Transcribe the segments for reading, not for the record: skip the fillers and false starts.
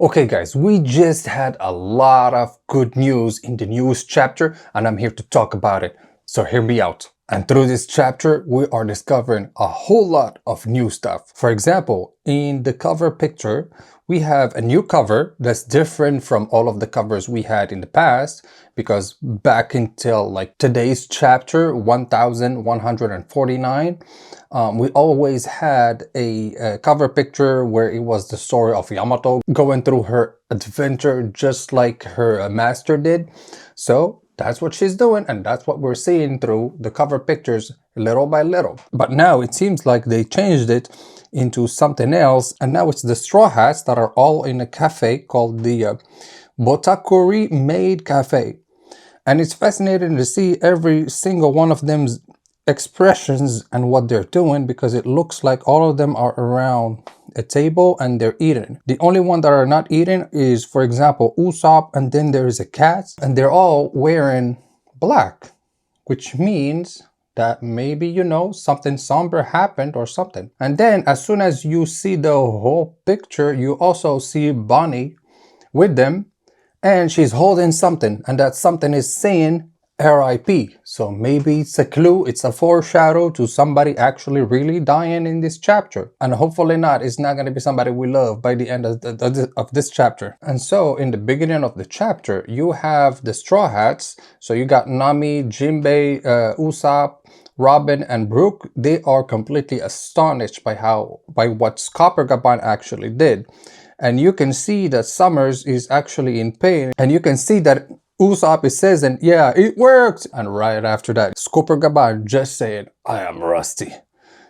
Okay guys, we just had a lot of good news in the news chapter and I'm here to talk about it. So hear me out. And through this chapter, we are discovering a whole lot of new stuff. For example, in the cover picture, we have a new cover that's different from all of the covers we had in the past, because back until like today's chapter 1149, we always had a cover picture where it was the story of Yamato going through her adventure just like her master did. So that's what she's doing, and that's what we're seeing through the cover pictures little by little. But now it seems like they changed it into something else, and now it's the Straw Hats that are all in a cafe called the Botakuri Maid Cafe. And it's fascinating to see every single one of them's expressions and what they're doing, because it looks like all of them are around a table and they're eating. The only one that are not eating is, for example, Usopp, and then there is a cat, and they're all wearing black, which means that maybe, you know, something somber happened or something. And then as soon as you see the whole picture, you also see Bonnie with them, and she's holding something, and that something is saying RIP. So maybe it's a clue, it's a foreshadow to somebody actually really dying in this chapter. And hopefully not, it's not going to be somebody we love by the end of this chapter. And so in the beginning of the chapter, you have the Straw Hats. So you got Nami, Jinbei, Usopp, Robin, and Brook. They are completely astonished by what Scopper Gaban actually did. And you can see that Summers is actually in pain, and you can see that Usopp says, and yeah, it worked. And right after that, Scopper Gaban just saying, I am rusty.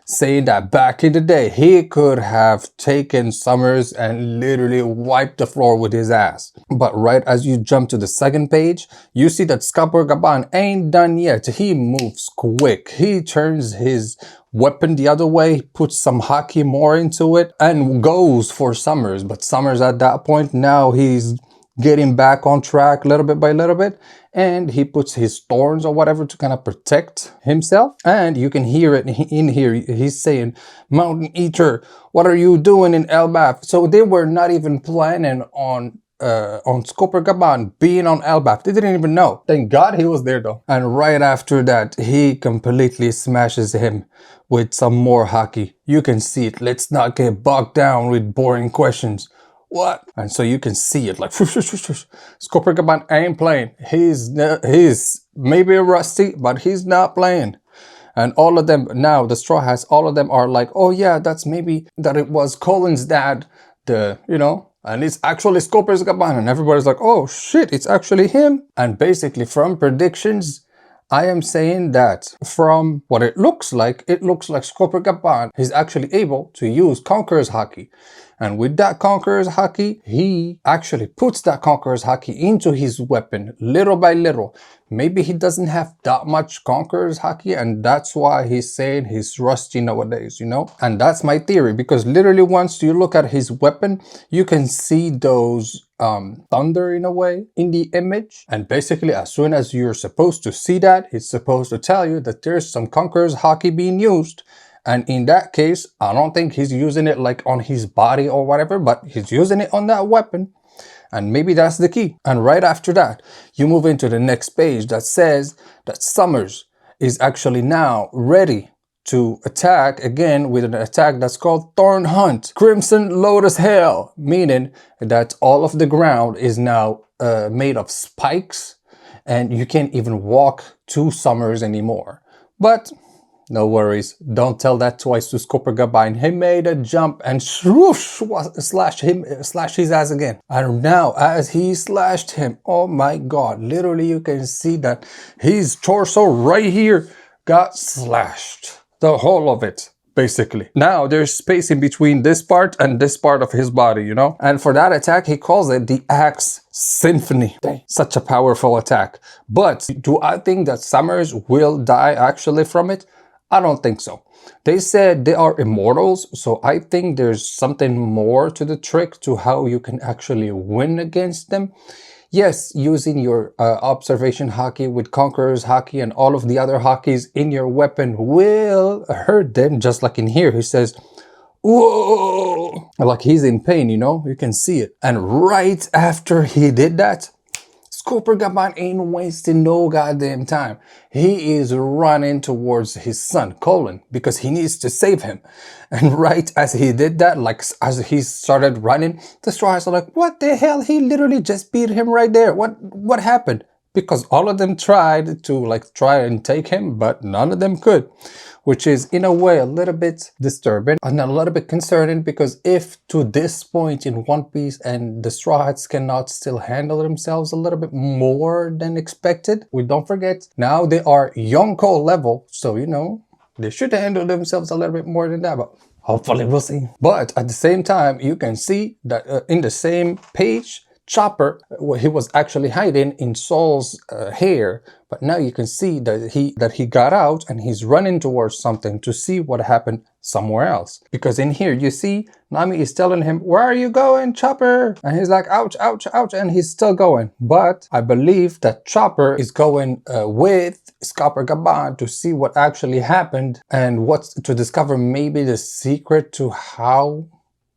Saying that back in the day, he could have taken Summers and literally wiped the floor with his ass. But right as you jump to the second page, you see that Scopper Gaban ain't done yet. He moves quick. He turns his weapon the other way, puts some haki more into it, and goes for Summers. But Summers at that point, now he's getting back on track little bit by little bit, and he puts his thorns or whatever to kind of protect himself. And you can hear it in here, he's saying, Mountain Eater, what are you doing in Elbaf? So they were not even planning on Scopper Gaban being on Elbaf. They didn't even know. Thank God he was there though. And right after that, he completely smashes him with some more haki. You can see it. Let's not get bogged down with boring questions. What? And so you can see it like Scopper Gaban ain't playing. He's maybe rusty, but he's not playing. And all of them now, the Straw Hats, all of them are like, oh yeah, that's maybe that it was Colin's dad, and it's actually Scopper Gaban. And everybody's like, oh shit, it's actually him. And basically from predictions, I am saying that from what it looks like Scopper Gaban is actually able to use Conqueror's Haki. And with that Conqueror's Haki, he actually puts that Conqueror's Haki into his weapon little by little. Maybe he doesn't have that much Conqueror's Haki, and that's why he's saying he's rusty nowadays, you know? And that's my theory, because literally once you look at his weapon, you can see those thunder in a way in the image. And basically as soon as you're supposed to see that, it's supposed to tell you that there's some Conqueror's Haki being used. And in that case, I don't think he's using it like on his body or whatever, but he's using it on that weapon. And maybe that's the key. And right after that, you move into the next page that says that Summers is actually now ready to attack again with an attack that's called Thorn Hunt, Crimson Lotus Hail, meaning that all of the ground is now made of spikes, and you can't even walk to Summers anymore. But no worries, don't tell that twice to Scopper Gaban. He made a jump and swoosh, slash his ass again. And now as he slashed him, oh my god, literally you can see that his torso right here got slashed. The whole of it, basically. Now there's space in between this part and this part of his body, you know? And for that attack, he calls it the Axe Symphony. Dang. Such a powerful attack. But do I think that Summers will die actually from it? I don't think so. They said they are immortals, so I think there's something more to the trick to how you can actually win against them. Yes, using your observation haki with Conqueror's Haki and all of the other hakis in your weapon will hurt them, just like in here. He says, whoa, like he's in pain, you know, you can see it. And right after he did that, Scopper Gaban ain't wasting no goddamn time. He is running towards his son, Colin, because he needs to save him. And right as he did that, like as he started running, the Straws are like, what the hell? He literally just beat him right there. What happened? Because all of them tried to like try and take him, but none of them could, which is in a way a little bit disturbing and a little bit concerning, because if to this point in One Piece and the Straw Hats cannot still handle themselves a little bit more than expected, we don't forget now they are Yonko level, so you know they should handle themselves a little bit more than that, but hopefully we'll see. But at the same time, you can see that in the same page, Chopper, he was actually hiding in Saul's hair, but now you can see that he got out and he's running towards something to see what happened somewhere else. Because in here you see Nami is telling him, where are you going, Chopper? And he's like, ouch, ouch, ouch, and he's still going. But I believe that Chopper is going with Scopper Gaban to see what actually happened and to discover maybe the secret to how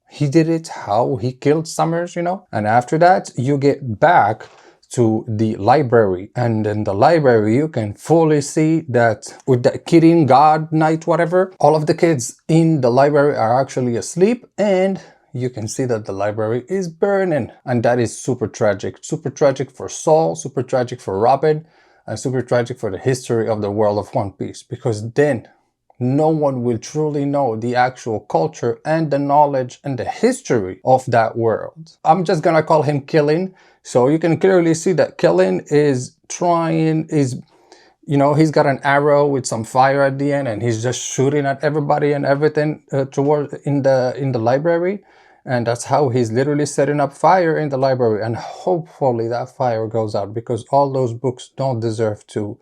he did it, how he killed Summers, you know. And after that you get back to the library, and in the library you can fully see that with the Kidding God night whatever, all of the kids in the library are actually asleep, and you can see that the library is burning. And that is super tragic for Saul, super tragic for Robin, and super tragic for the history of the world of One Piece, because then no one will truly know the actual culture and the knowledge and the history of that world. I'm just gonna call him Killin. So you can clearly see that Killin is you know, he's got an arrow with some fire at the end and he's just shooting at everybody and everything in the library. And that's how he's literally setting up fire in the library. And hopefully that fire goes out, because all those books don't deserve to,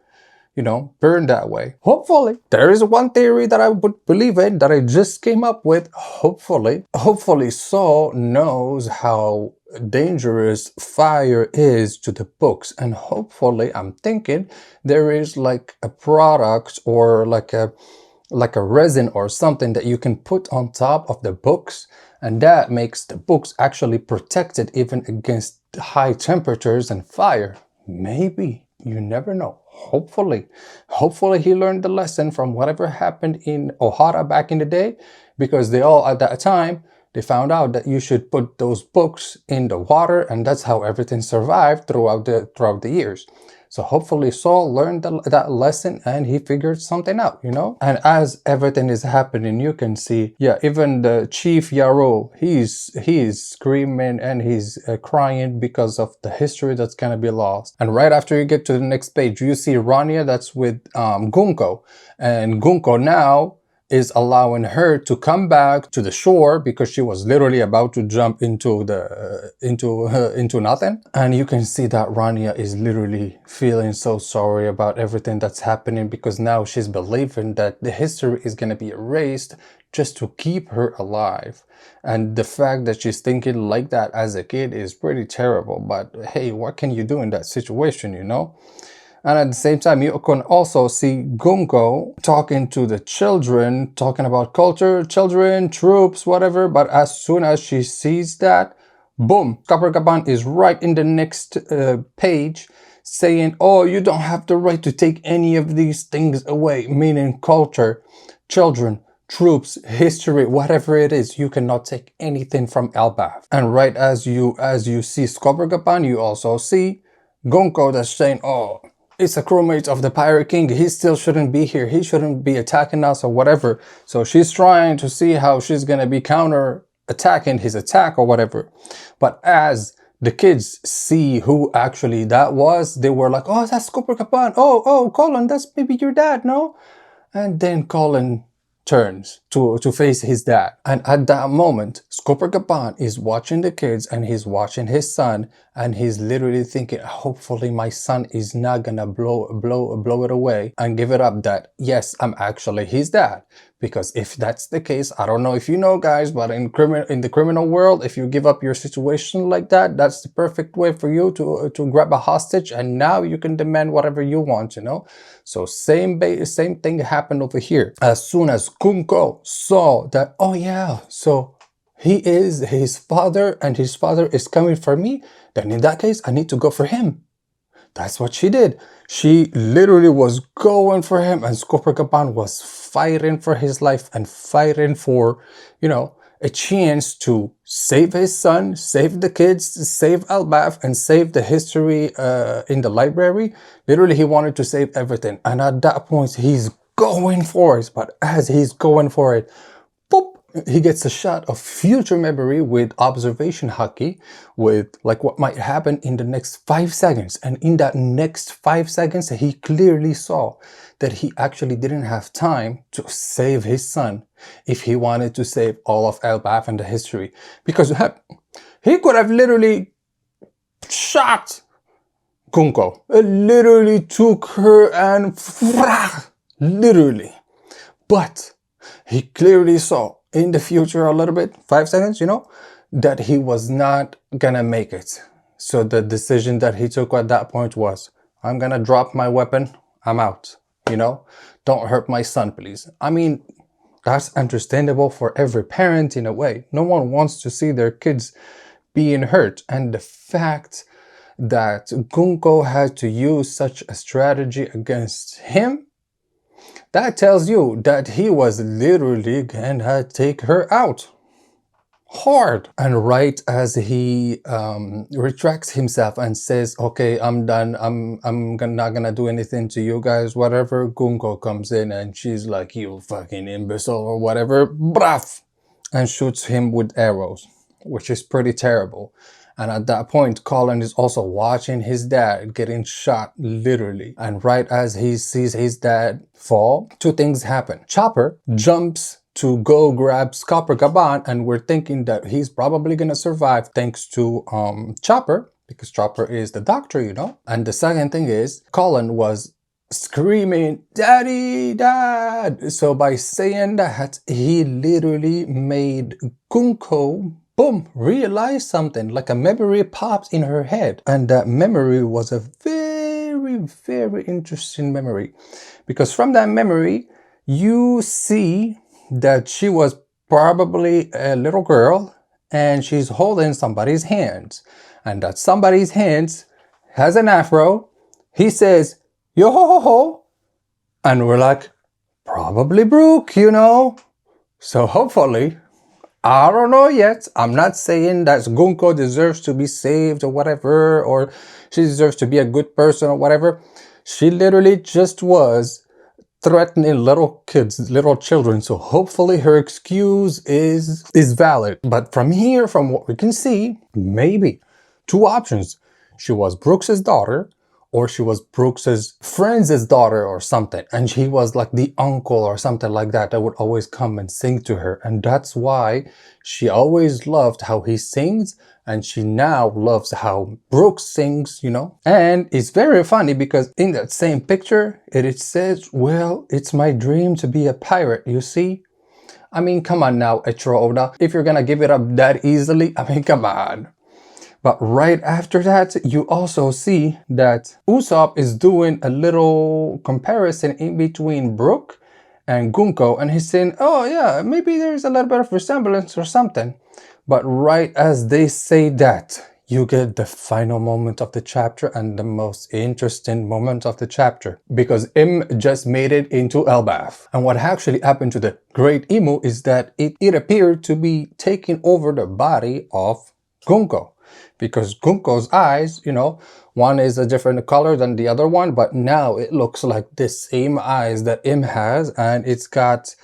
you know, burn that way. Hopefully. There is one theory that I would believe in that I just came up with. Hopefully Saul knows how dangerous fire is to the books, and hopefully I'm thinking there is like a product or like a resin or something that you can put on top of the books, and that makes the books actually protected even against high temperatures and fire. Maybe. You never know. Hopefully he learned the lesson from whatever happened in Ohara back in the day, because they all at that time they found out that you should put those books in the water, and that's how everything survived throughout the years. So hopefully Saul learned that lesson and he figured something out, you know? And as everything is happening, you can see, yeah, even the Chief Yaro, he's screaming and he's crying because of the history that's gonna be lost. And right after you get to the next page, you see Rania that's with Gunko. And Gunko now is allowing her to come back to the shore because she was literally about to jump into nothing. And you can see that Rania is literally feeling so sorry about everything that's happening, because now she's believing that the history is going to be erased just to keep her alive. And the fact that she's thinking like that as a kid is pretty terrible, but hey, what can you do in that situation, you know? And at the same time, you can also see Gunko talking to the children, talking about culture, children, troops, whatever. But as soon as she sees that, boom, Scopper Gaban is right in the next page saying, oh, you don't have the right to take any of these things away, meaning culture, children, troops, history, whatever it is, you cannot take anything from Elbaf. And right as you see Scopper Gaban, you also see Gunko that's saying, oh, it's a crewmate of the Pirate King, he still shouldn't be here, he shouldn't be attacking us or whatever. So she's trying to see how she's gonna be counter-attacking his attack or whatever. But as the kids see who actually that was, they were like, oh, that's Scopper Gaban, oh, Colin, that's maybe your dad, no? And then Colin turns to face his dad. And at that moment, Scopper Gaban is watching the kids and he's watching his son, and he's literally thinking, hopefully my son is not gonna blow it away and give it up that, yes, I'm actually his dad. Because if that's the case, I don't know if you know, guys, but in the criminal world, if you give up your situation like that, that's the perfect way for you to grab a hostage, and now you can demand whatever you want, you know. So same thing happened over here. As soon as Kunko saw that, oh yeah, so he is his father and his father is coming for me, then in that case I need to go for him. That's what she did. She literally was going for him, and Scopper Gaban was fighting for his life and fighting for, you know, a chance to save his son, save the kids, save Elbaf, and save the history in the library. Literally, he wanted to save everything. And at that point, he's going for it. But as he's going for it, boop, he gets a shot of future memory with observation haki, with like what might happen in the next 5 seconds. And in that next 5 seconds, he clearly saw that he actually didn't have time to save his son if he wanted to save all of Elbaf and the history. Because he could have literally shot Kunko. It literally took her and literally. But he clearly saw in the future a little bit, 5 seconds, you know, that he was not gonna make it. So the decision that he took at that point was, I'm gonna drop my weapon, I'm out, you know, don't hurt my son, please. I mean, that's understandable for every parent in a way. No one wants to see their kids being hurt. And the fact that Gunko had to use such a strategy against him, that tells you that he was literally gonna take her out hard. And right as he retracts himself and says, okay, I'm done, I'm not gonna do anything to you guys, whatever, Gunko comes in and she's like, you fucking imbecile or whatever, braf, and shoots him with arrows, which is pretty terrible. And at that point, Colin is also watching his dad getting shot, literally. And right as he sees his dad fall, two things happen. Chopper jumps to go grab Scopper Gaban, and we're thinking that he's probably gonna survive thanks to Chopper, because Chopper is the doctor, you know. And the second thing is, Colin was screaming, "Daddy, Dad!" So by saying that, he literally made Gunko, boom, realize something, like a memory popped in her head. And that memory was a very, very interesting memory, because from that memory, you see that she was probably a little girl and she's holding somebody's hands, and that somebody's hands has an afro. He says, yo ho ho ho, and we're like, probably Brooke, you know. So hopefully, I don't know yet. I'm not saying that Gunko deserves to be saved or whatever, or she deserves to be a good person or whatever. She literally just was threatening little kids, little children. So hopefully her excuse is valid. But from here, from what we can see, maybe two options. She was Brooks's daughter, or she was Brooks's friend's daughter or something. And he was like the uncle or something like that that would always come and sing to her. And that's why she always loved how he sings. And she now loves how Brooks sings, you know. And it's very funny because in that same picture, it says, well, it's my dream to be a pirate, you see. I mean, come on now, Eiichiro Oda. If you're gonna give it up that easily, I mean, come on. But right after that, you also see that Usopp is doing a little comparison in between Brook and Gunko, and he's saying, oh yeah, maybe there's a little bit of resemblance or something. But right as they say that, you get the final moment of the chapter and the most interesting moment of the chapter, because Im just made it into Elbaf. And what actually happened to the Great Imu is that it appeared to be taking over the body of Gunko. Because Gunko's eyes, you know, one is a different color than the other one, but now it looks like the same eyes that Im has, and it's got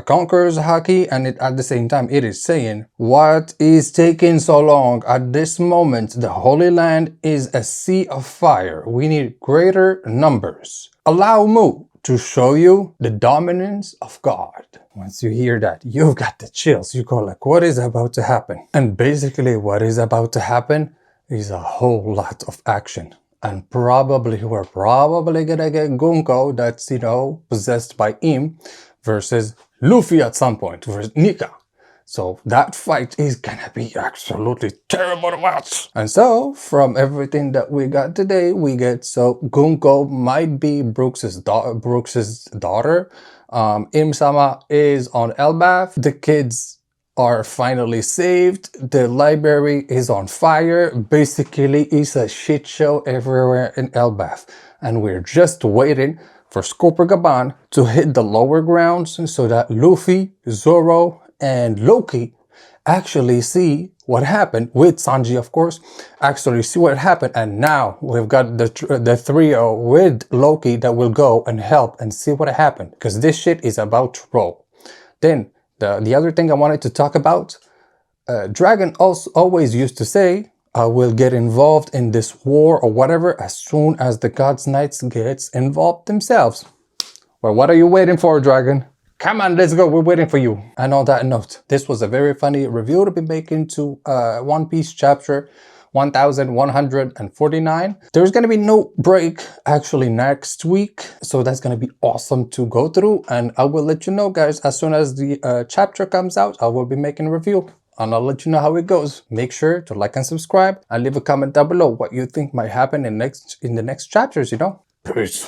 Conqueror's Haki, and at the same time it is saying, what is taking so long? At this moment, the Holy Land is a sea of fire. We need greater numbers. Allow Mu to show you the dominance of God. Once you hear that, you've got the chills. You go like, what is about to happen? And basically what is about to happen is a whole lot of action. And probably we're probably gonna get Gunko that's, you know, possessed by Im versus Luffy at some point versus Nika. So that fight is gonna be absolutely terrible to watch. And so, from everything that we got today, we get so Gunko might be Brooks's daughter. Im-sama is on Elbaf. The kids are finally saved. The library is on fire. Basically, it's a shit show everywhere in Elbaf. And we're just waiting for Scopper Gaban to hit the lower grounds so that Luffy, Zoro, and Loki actually see what happened, with Sanji of course, actually see what happened. And now we've got the trio with Loki that will go and help and see what happened, because this shit is about to roll. Then the other thing I wanted to talk about, Dragon also always used to say, I will get involved in this war or whatever as soon as the God's Knights gets involved themselves. Well, what are you waiting for, Dragon? Come on, let's go, we're waiting for you. And on that note, this was a very funny review to be making to One Piece chapter 1149. There's gonna be no break actually next week, so that's gonna be awesome to go through, and I will let you know, guys, as soon as the chapter comes out. I will be making a review and I'll let you know how it goes. Make sure to like and subscribe and leave a comment down below what you think might happen in the next chapters, you know? Peace.